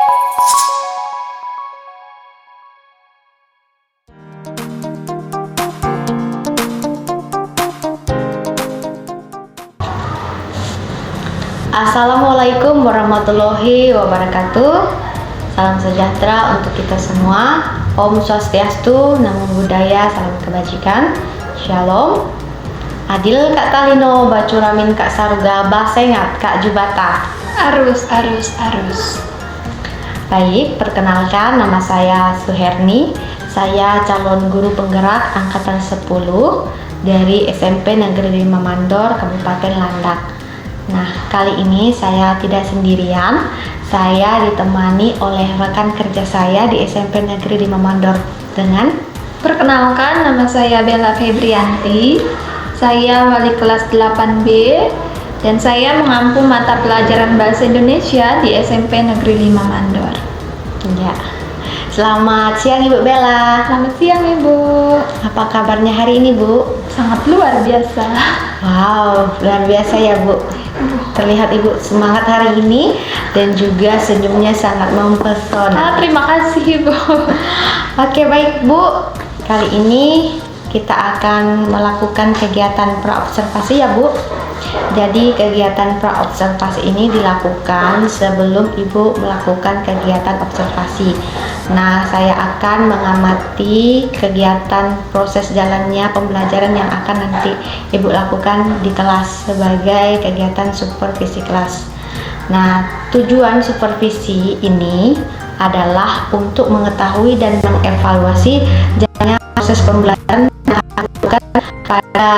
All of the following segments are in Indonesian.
Assalamualaikum warahmatullahi wabarakatuh. Salam sejahtera untuk kita semua. Om Swastiastu, Namo Buddhaya, salam kebajikan. Shalom. Adil Kak Talino, Bacuramin Kak Saruga, Basengat Kak Jubata. Arus. Baik, perkenalkan nama saya Suherni. Saya calon guru penggerak angkatan 10 dari SMP Negeri 5 Mandor, Kabupaten Landak. Nah, kali ini saya tidak sendirian. Saya ditemani oleh rekan kerja saya di SMP Negeri 5 Mandor dengan Perkenalkan, nama saya Bella Febrianti. Saya wali kelas 8B dan saya mengampu mata pelajaran Bahasa Indonesia di SMP Negeri 5 Mandor. ya. Selamat siang Ibu Bella. Selamat siang Ibu. Apa kabarnya hari ini, Bu? Sangat luar biasa. Wow, luar biasa ya, Bu. Terlihat Ibu semangat hari ini dan juga senyumnya sangat mempesona. Terima kasih Ibu. Oke, baik Bu. Kali ini kita akan melakukan kegiatan praobservasi ya, Bu. Jadi kegiatan praobservasi ini dilakukan sebelum Ibu melakukan kegiatan observasi. Nah, saya akan mengamati kegiatan proses jalannya pembelajaran yang akan nanti Ibu lakukan di kelas sebagai kegiatan supervisi kelas. Nah, tujuan supervisi ini adalah untuk mengetahui dan mengevaluasi jalannya proses pembelajaran yang akan dilakukan pada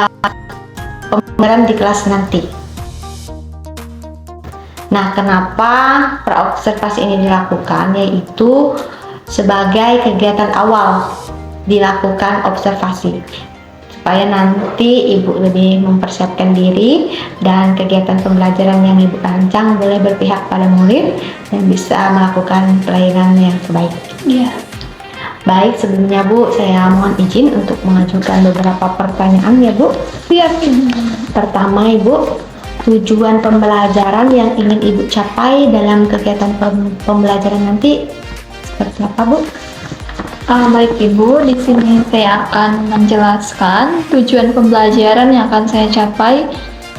pembelajaran di kelas nanti. Nah, kenapa praobservasi ini dilakukan? Yaitu sebagai kegiatan awal dilakukan observasi, supaya nanti Ibu lebih mempersiapkan diri dan kegiatan pembelajaran yang Ibu rancang boleh berpihak pada murid dan bisa melakukan pelayanan yang terbaik. Iya. Baik, sebelumnya Bu, saya mohon izin untuk mengajukan beberapa pertanyaan ya Bu. Siap Ibu. Pertama Ibu, tujuan pembelajaran yang ingin Ibu capai dalam kegiatan pembelajaran nanti seperti apa Bu? Baik Ibu, di sini saya akan menjelaskan tujuan pembelajaran yang akan saya capai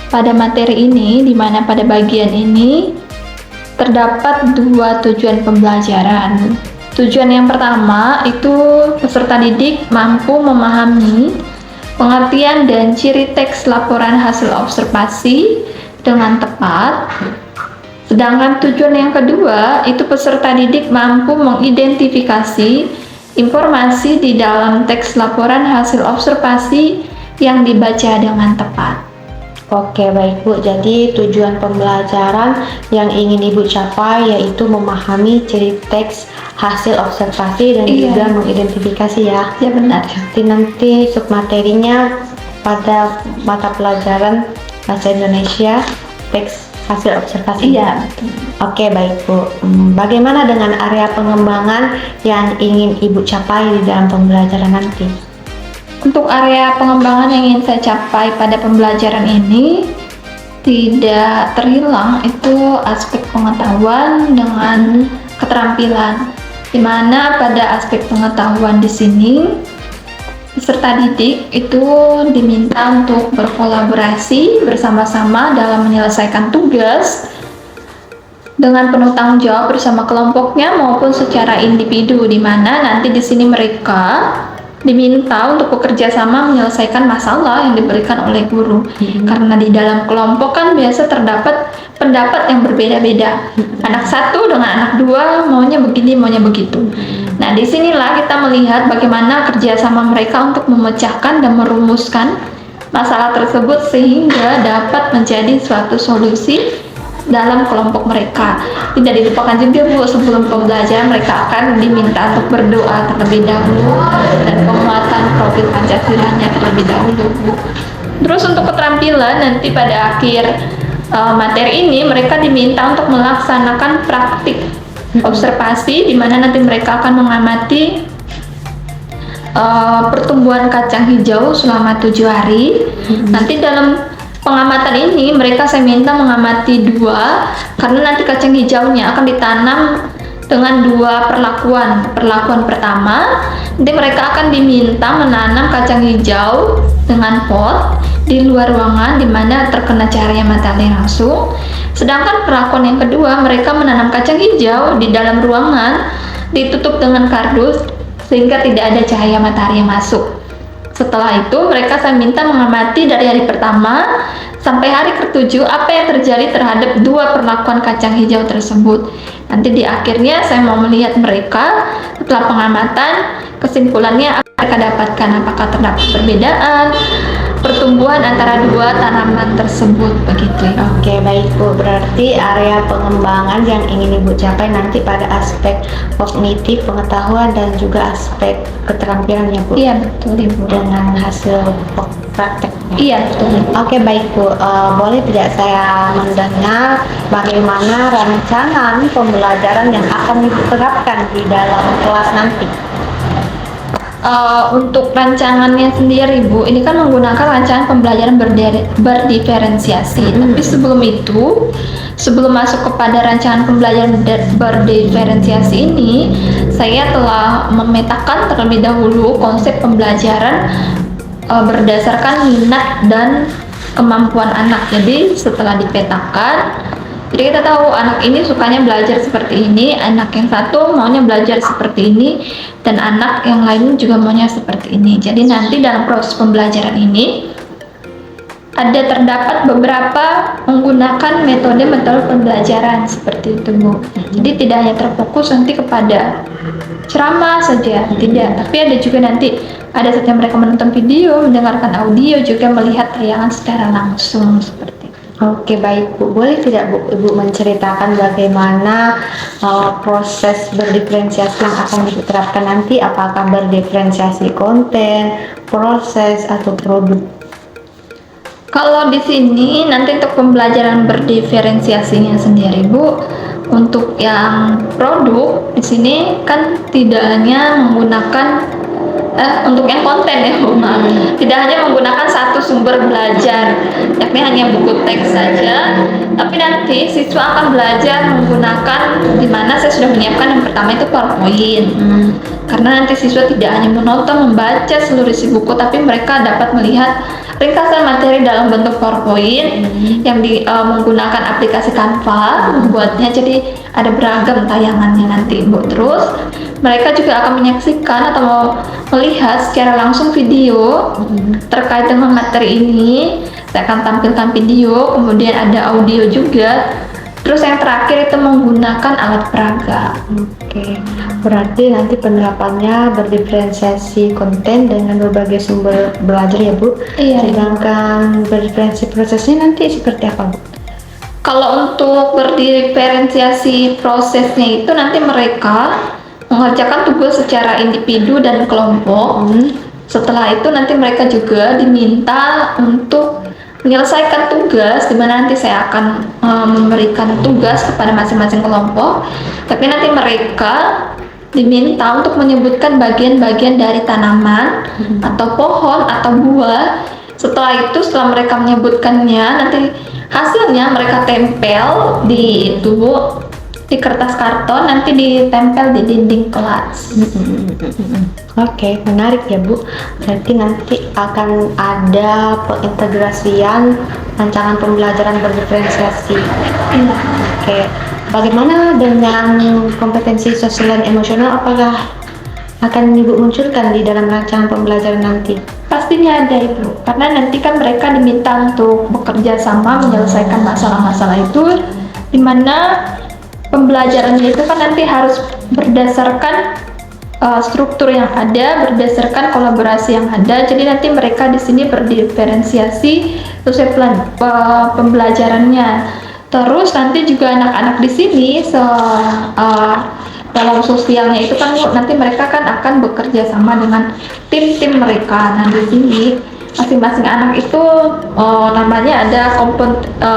pada materi ini, di mana pada bagian ini terdapat dua tujuan pembelajaran. Tujuan yang pertama itu peserta didik mampu memahami pengertian dan ciri teks laporan hasil observasi dengan tepat. Sedangkan tujuan yang kedua itu peserta didik mampu mengidentifikasi informasi di dalam teks laporan hasil observasi yang dibaca dengan tepat. Oke, baik Bu. Jadi tujuan pembelajaran yang ingin Ibu capai yaitu memahami ciri teks hasil observasi dan juga mengidentifikasi ya. Ya benar. Nanti submaterinya pada mata pelajaran Bahasa Indonesia teks hasil observasi. Iya. Oke, baik Bu. Bagaimana dengan area pengembangan yang ingin Ibu capai di dalam pembelajaran nanti? Untuk area pengembangan yang ingin saya capai pada pembelajaran ini tidak terhilang itu aspek pengetahuan dengan keterampilan, di mana pada aspek pengetahuan di sini peserta didik itu diminta untuk berkolaborasi bersama-sama dalam menyelesaikan tugas dengan penuh tanggung jawab bersama kelompoknya maupun secara individu, di mana nanti di sini mereka diminta untuk bekerja sama menyelesaikan masalah yang diberikan oleh guru. Karena di dalam kelompok kan biasa terdapat pendapat yang berbeda-beda. Anak satu dengan anak dua maunya begini, maunya begitu. Nah, disinilah kita melihat bagaimana kerjasama mereka untuk memecahkan dan merumuskan masalah tersebut sehingga dapat menjadi suatu solusi dalam kelompok mereka. Tidak dilupakan juga Bu, sebelum pembelajaran mereka akan diminta untuk berdoa terlebih dahulu dan penguatan profil Pancasilanya terlebih dahulu Bu. Terus untuk keterampilan nanti pada akhir materi ini mereka diminta untuk melaksanakan praktik observasi, di mana nanti mereka akan mengamati pertumbuhan kacang hijau selama 7 hari. Nanti dalam pengamatan ini mereka saya minta mengamati 2, karena nanti kacang hijaunya akan ditanam dengan dua perlakuan. Perlakuan pertama, nanti mereka akan diminta menanam kacang hijau dengan pot di luar ruangan di mana terkena cahaya matahari langsung. Sedangkan perlakuan yang kedua, mereka menanam kacang hijau di dalam ruangan ditutup dengan kardus sehingga tidak ada cahaya matahari yang masuk. Setelah itu mereka saya minta mengamati dari hari pertama sampai hari ke-7 apa yang terjadi terhadap dua perlakuan kacang hijau tersebut. Nanti di akhirnya saya mau melihat mereka setelah pengamatan, kesimpulannya apa mereka dapatkan, apakah terdapat perbedaan pertumbuhan antara dua tanaman tersebut, begitu ya. Oke, baik Bu. Berarti area pengembangan yang ingin Ibu capai nanti pada aspek kognitif, pengetahuan, dan juga aspek keterampilan ya Bu? Iya, betul Ibu. Dengan hasil prakteknya. Iya, betul. Oke, baik Bu. Boleh tidak saya mendengar bagaimana rancangan pembelajaran yang akan Ibu terapkan di dalam kelas nanti? Untuk rancangannya sendiri Bu, ini kan menggunakan rancangan pembelajaran berdiferensiasi. Tapi sebelum itu, sebelum masuk kepada rancangan pembelajaran berdiferensiasi ini, saya telah memetakan terlebih dahulu konsep pembelajaran berdasarkan minat dan kemampuan anak. Jadi setelah dipetakan, jadi kita tahu anak ini sukanya belajar seperti ini, anak yang satu maunya belajar seperti ini, dan anak yang lain juga maunya seperti ini. Jadi nanti dalam proses pembelajaran ini terdapat beberapa menggunakan metode-metode pembelajaran seperti itu Bu. Jadi tidak hanya terfokus nanti kepada ceramah saja, tidak. Tapi ada juga nanti ada saatnya mereka menonton video, mendengarkan audio, juga melihat tayangan secara langsung seperti itu. Oke, baik Bu. Boleh tidak Bu Ibu menceritakan bagaimana proses berdiferensiasi yang akan diterapkan nanti? Apakah berdiferensiasi konten, proses, atau produk? Kalau di sini nanti untuk pembelajaran berdiferensiasinya sendiri Bu, untuk yang produk di sini kan tidak hanya menggunakan untuk yang konten ya Bu, tidak hanya menggunakan satu sumber belajar, yakni hanya buku teks saja, tapi nanti siswa akan belajar menggunakan, dimana saya sudah menyiapkan yang pertama itu PowerPoint. Karena nanti siswa tidak hanya menonton, membaca seluruh isi buku, tapi mereka dapat melihat ringkasan materi dalam bentuk PowerPoint yang menggunakan aplikasi Canva membuatnya, jadi ada beragam tayangannya nanti Bu. Terus mereka juga akan menyaksikan atau melihat secara langsung video terkait dengan materi ini. Saya akan tampilkan video, kemudian ada audio juga. Terus yang terakhir itu menggunakan alat peraga. Oke, berarti nanti penerapannya berdiferensiasi konten dengan berbagai sumber belajar ya Bu? Iya. Sedangkan berdiferensiasi prosesnya nanti seperti apa Bu? Kalau untuk berdiferensiasi prosesnya itu nanti mereka mengerjakan tugas secara individu dan kelompok. Setelah itu nanti mereka juga diminta untuk menyelesaikan tugas, di mana nanti saya akan memberikan tugas kepada masing-masing kelompok. Tapi nanti mereka diminta untuk menyebutkan bagian-bagian dari tanaman atau pohon atau buah. Setelah itu, setelah mereka menyebutkannya, nanti hasilnya mereka tempel di kertas karton, nanti ditempel di dinding kelas. Oke, menarik ya Bu. Berarti nanti akan ada pengintegrasian rancangan pembelajaran berdiferensiasi. Oke, bagaimana dengan kompetensi sosial dan emosional? Apakah akan Ibu munculkan di dalam rancangan pembelajaran nanti? Pastinya ada Ibu, karena nanti kan mereka diminta untuk bekerja sama menyelesaikan masalah-masalah itu, di mana pembelajarannya itu kan nanti harus berdasarkan struktur yang ada, berdasarkan kolaborasi yang ada. Jadi nanti mereka di sini berdiferensiasi sesuai plan pembelajarannya. Terus nanti juga anak-anak di sini dalam sosialnya itu kan nanti mereka kan akan bekerja sama dengan tim-tim mereka. Nah di sini masing-masing anak itu namanya ada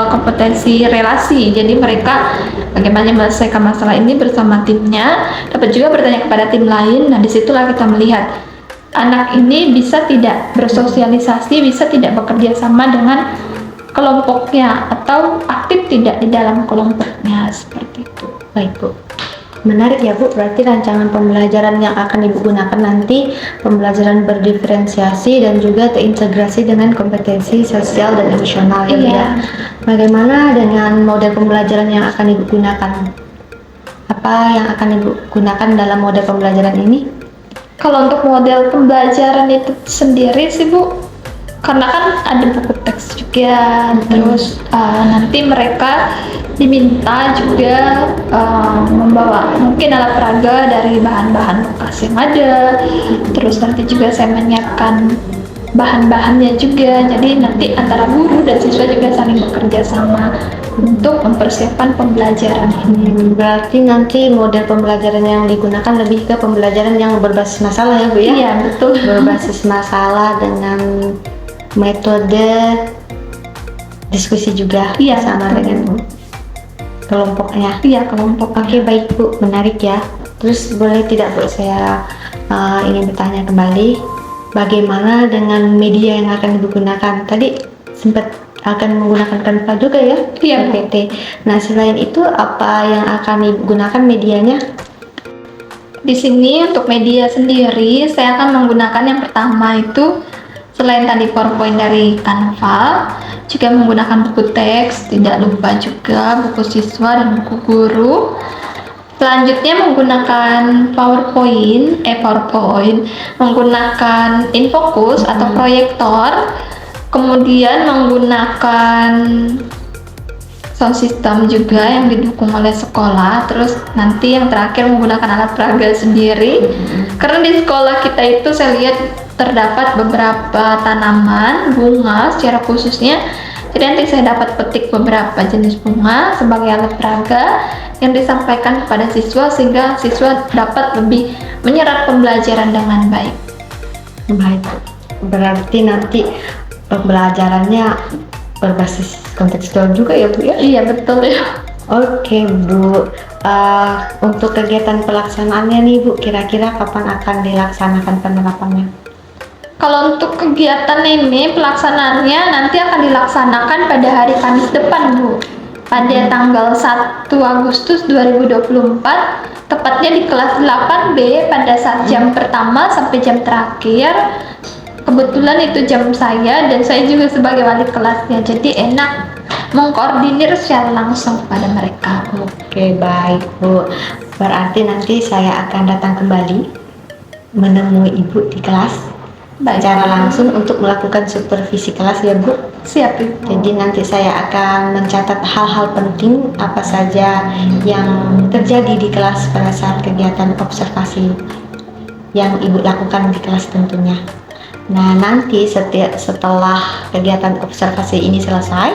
kompetensi relasi. Jadi mereka bagaimana menyelesaikan masalah ini bersama timnya, dapat juga bertanya kepada tim lain. Nah disitulah kita melihat anak ini bisa tidak bersosialisasi, bisa tidak bekerja sama dengan kelompoknya, atau aktif tidak di dalam kelompoknya, seperti itu. Baik Bu. Menarik ya Bu, berarti rancangan pembelajaran yang akan Ibu gunakan nanti pembelajaran berdiferensiasi dan juga terintegrasi dengan kompetensi sosial dan emosional ya Bu ya. Bagaimana dengan model pembelajaran yang akan Ibu gunakan? Apa yang akan Ibu gunakan dalam model pembelajaran ini? Kalau untuk model pembelajaran itu sendiri sih Bu, karena kan ada buku teks juga, terus nanti mereka diminta juga membawa mungkin alat peraga dari bahan-bahan bekas yang ada, terus nanti juga saya menyiapkan bahan-bahannya juga, jadi nanti antara guru dan siswa juga saling bekerja sama untuk mempersiapkan pembelajaran ini. Berarti nanti model pembelajaran yang digunakan lebih ke pembelajaran yang berbasis masalah ya Bu ya? Iya betul. Berbasis masalah dengan metode diskusi juga sama dengan kelompoknya. Iya, kelompok. Oke, baik Bu, menarik ya. Terus boleh tidak Bu, saya ingin bertanya kembali, bagaimana dengan media yang akan Ibu gunakan? Tadi sempat akan menggunakan Canva juga ya? Iya, PT. Nah, selain itu apa yang akan Ibu gunakan medianya? Di sini untuk media sendiri, saya akan menggunakan yang pertama itu selain tadi PowerPoint dari Canva, juga menggunakan buku teks, tidak lupa juga buku siswa dan buku guru. Selanjutnya menggunakan PowerPoint, menggunakan infocus atau proyektor, kemudian menggunakan sound system juga yang didukung oleh sekolah, terus nanti yang terakhir menggunakan alat peraga sendiri. Karena di sekolah kita itu saya lihat terdapat beberapa tanaman bunga secara khususnya, jadi nanti saya dapat petik beberapa jenis bunga sebagai alat peraga yang disampaikan kepada siswa sehingga siswa dapat lebih menyerap pembelajaran dengan baik. Baik, berarti nanti pembelajarannya berbasis kontekstual juga ya Bu ya? Iya betul ya. Oke Bu, untuk kegiatan pelaksanaannya nih Bu, kira-kira kapan akan dilaksanakan penerapannya? Kalau untuk kegiatan ini pelaksanaannya nanti akan dilaksanakan pada hari Kamis depan Bu, pada tanggal 1 Agustus 2024, tepatnya di kelas 8B pada saat jam pertama sampai jam terakhir. Kebetulan itu jam saya dan saya juga sebagai wali kelasnya, jadi enak mengkoordinir secara langsung kepada mereka. Oke, baik Bu, berarti nanti saya akan datang kembali menemui Ibu di kelas secara langsung untuk melakukan supervisi kelas ya Bu. Siap Ibu. Jadi nanti saya akan mencatat hal-hal penting apa saja yang terjadi di kelas pada saat kegiatan observasi yang Ibu lakukan di kelas tentunya. Nah, nanti setelah kegiatan observasi ini selesai,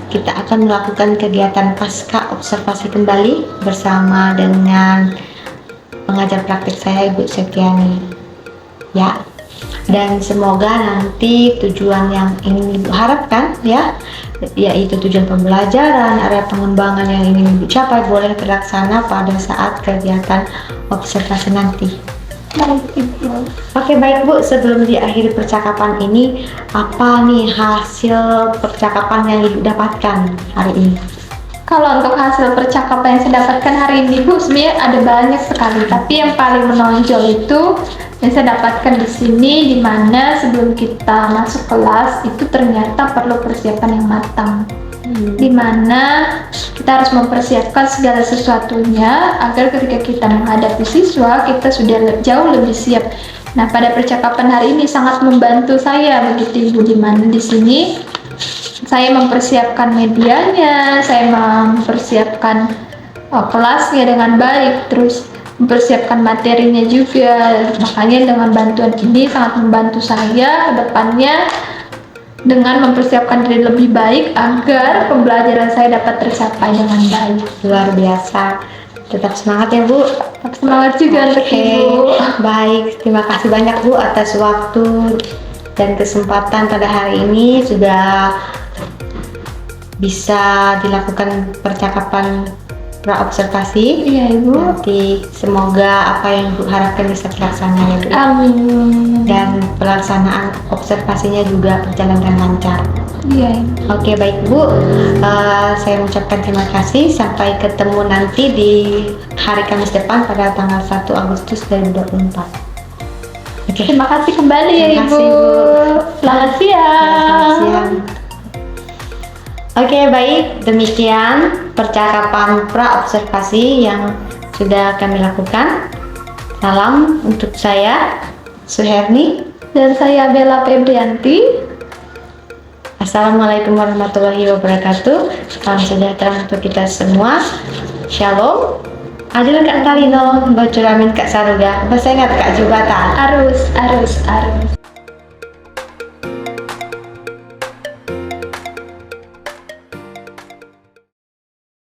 kita akan melakukan kegiatan pasca observasi kembali bersama dengan pengajar praktik saya Ibu Septiani ya. Dan semoga nanti tujuan yang ingin Ibu harapkan ya, yaitu tujuan pembelajaran, area pengembangan yang ingin Ibu capai boleh terlaksana pada saat kegiatan observasi nanti. Oke, baik Bu, sebelum diakhiri percakapan ini, apa nih hasil percakapan yang Ibu dapatkan hari ini? Kalau untuk hasil percakapan yang saya dapatkan hari ini Bu, sebenarnya ada banyak sekali, tapi yang paling menonjol itu yang saya dapatkan di sini, di mana sebelum kita masuk kelas itu ternyata perlu persiapan yang matang. Di mana kita harus mempersiapkan segala sesuatunya agar ketika kita menghadapi siswa kita sudah jauh lebih siap. Nah, pada percakapan hari ini sangat membantu saya begitu Ibu, di mana di sini saya mempersiapkan medianya, saya mempersiapkan kelasnya dengan baik, terus mempersiapkan materinya juga. Makanya dengan bantuan ini sangat membantu saya ke depannya dengan mempersiapkan diri lebih baik agar pembelajaran saya dapat tercapai dengan baik. Luar biasa. Tetap semangat ya Bu. Tetap semangat juga untuk Ibu. Baik, terima kasih banyak Bu atas waktu dan kesempatan pada hari ini sudah bisa dilakukan percakapan praobservasi. Iya Ibu. Nanti semoga apa yang Ibu harapkan bisa terlaksana ya Bu. Amin. Dan pelaksanaan observasinya juga berjalan dengan lancar. Iya Ibu. Oke baik Bu, saya mengucapkan terima kasih. Sampai ketemu nanti di hari Kamis depan pada tanggal 1 Agustus 2024. Oke. Terima kasih kembali ya Terima Ibu. kasih, Bu. Selamat siang. Selamat siang. Oke baik, demikian percakapan praobservasi yang sudah kami lakukan. Salam untuk saya, Suherni. Dan saya Bella Febrianti. Assalamualaikum warahmatullahi wabarakatuh. Salam sejahtera untuk kita semua. Shalom. Adil Kak Talino, bocor amin Kak Saruga. Bahasa ingat Kak Jubatan. Arus.